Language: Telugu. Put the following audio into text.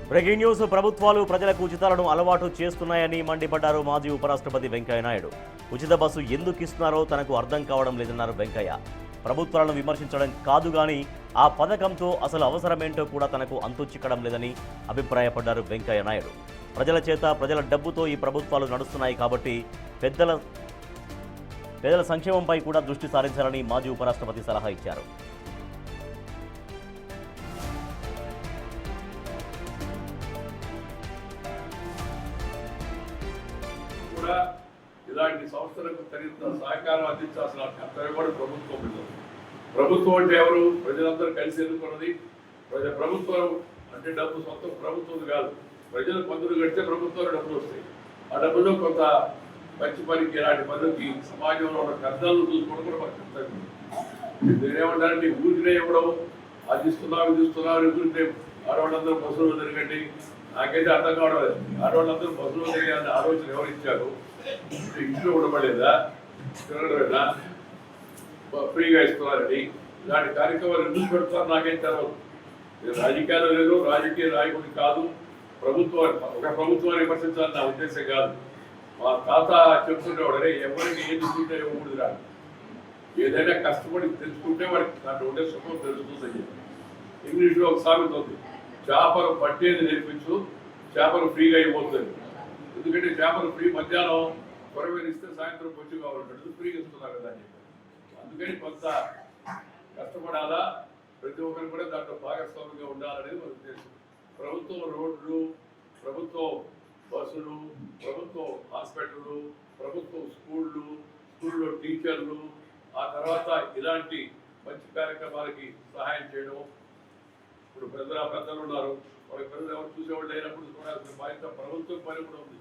Breaking news. ప్రభుత్వాలు ప్రజలకు ఉచితాలను అలవాటు చేస్తున్నాయని మండిపడ్డారు మాజీ ఉపరాష్ట్రపతి వెంకయ్యనాయుడు. ఉచిత బస్సు ఎందుకు ఇస్తున్నారో తనకు అర్థం కావడం లేదన్నారు వెంకయ్య. ప్రభుత్వాలను విమర్శించడం కాదు గాని ఆ పథకంతో అసలు అవసరమేంటో కూడా తనకు అంతు చిక్కడం లేదని అభిప్రాయపడ్డారు వెంకయ్యనాయుడు. ప్రజల చేత ప్రజల డబ్బుతో ఈ ప్రభుత్వాలు నడుస్తున్నాయి కాబట్టి పేదల సంక్షేమంపై కూడా దృష్టి సారించాలని మాజీ ఉపరాష్ట్రపతి సలహా ఇచ్చారు. ఇలాంటి సంస్థలకు తగిన సహకారం అందించాల్సిన కర్తవ్యం కూడా ప్రభుత్వం ఉంది. ప్రభుత్వం అంటే ఎవరు? ప్రజలందరూ కలిసి ఎన్నుకున్నది. ప్రభుత్వం అంటే డబ్బు సొంతం ప్రభుత్వం కాదు. ప్రజలు పన్నులు కడితే ప్రభుత్వంలో డబ్బులు వస్తాయి. ఆ డబ్బులో కొంత మంచి పనికి, ఇలాంటి పనులకి సమాజంలో ఉన్న కర్తలు చూసుకోవడం కూడా మనకు కర్తవ్యం. నేనేమంటానంటే ఊరినే ఇవ్వడం, అది ఇస్తున్నావు ఇది ఇస్తున్నావు ఊరికే ఆడవాళ్ళందరూ బస్సులో తిరగండి, నాకైతే అర్థం కావడం లేదు. ఆడవాళ్ళందరూ బస్సులో తిరగాలని ఆలోచన ఎవరు ఇచ్చారు? ఇంట్లో ఉండబడేదా? తిరగడమేనా? ఫ్రీగా ఇస్తున్నారని ఇలాంటి కార్యక్రమాలు ఎందుకు పెడతారు నాకేం తెలవదు. రాజకీయాలు లేదు, రాజకీయ నాయకుడి కాదు, ఒక ప్రభుత్వాన్ని విమర్శించాలని నా ఉద్దేశం కాదు. మా తాత చెప్తుండేవాడరే, ఎవరికి ఏది చూంటే ఇవ్వకూడదు రాదు. ఏదైనా కష్టపడి తెలుసుకుంటే వాడికి దాంట్లో ఉండే సుఖం తెలుస్తుందని చెప్పి ఇంగ్లీష్లో ఒక సామెత ఉంది, చేపలు పట్టేది నేర్పించు, చేపలు ఫ్రీగా ఇవ్వబోతుంది. ఎందుకంటే చేపలు ఫ్రీ మధ్యాహ్నం కొరవేలు ఇస్తే సాయంత్రం వచ్చి కావాలంటాడు, ఫ్రీగా ఇస్తున్నారు కదా అని చెప్పి. అందుకని కొంత కష్టపడాలా, ప్రతి ఒక్కరు కూడా దాంట్లో భాగస్వామ్యంగా ఉండాలనేది మన ఉద్దేశం. ప్రభుత్వం రోడ్లు, ప్రభుత్వం బస్సులు, ప్రభుత్వం హాస్పిటళ్ళు, ప్రభుత్వం స్కూల్లో టీచర్లు, ఆ తర్వాత ఇలాంటి మంచి కార్యక్రమాలకి సహాయం చేయడం. ఇప్పుడు పెద్దలు ఉన్నారు, వాళ్ళకి పెద్దలు ఎవరు చూసేవాళ్ళు అయినప్పుడు చూడాల్సిన బాధ్యత ప్రభుత్వం పని కూడా ఉంది.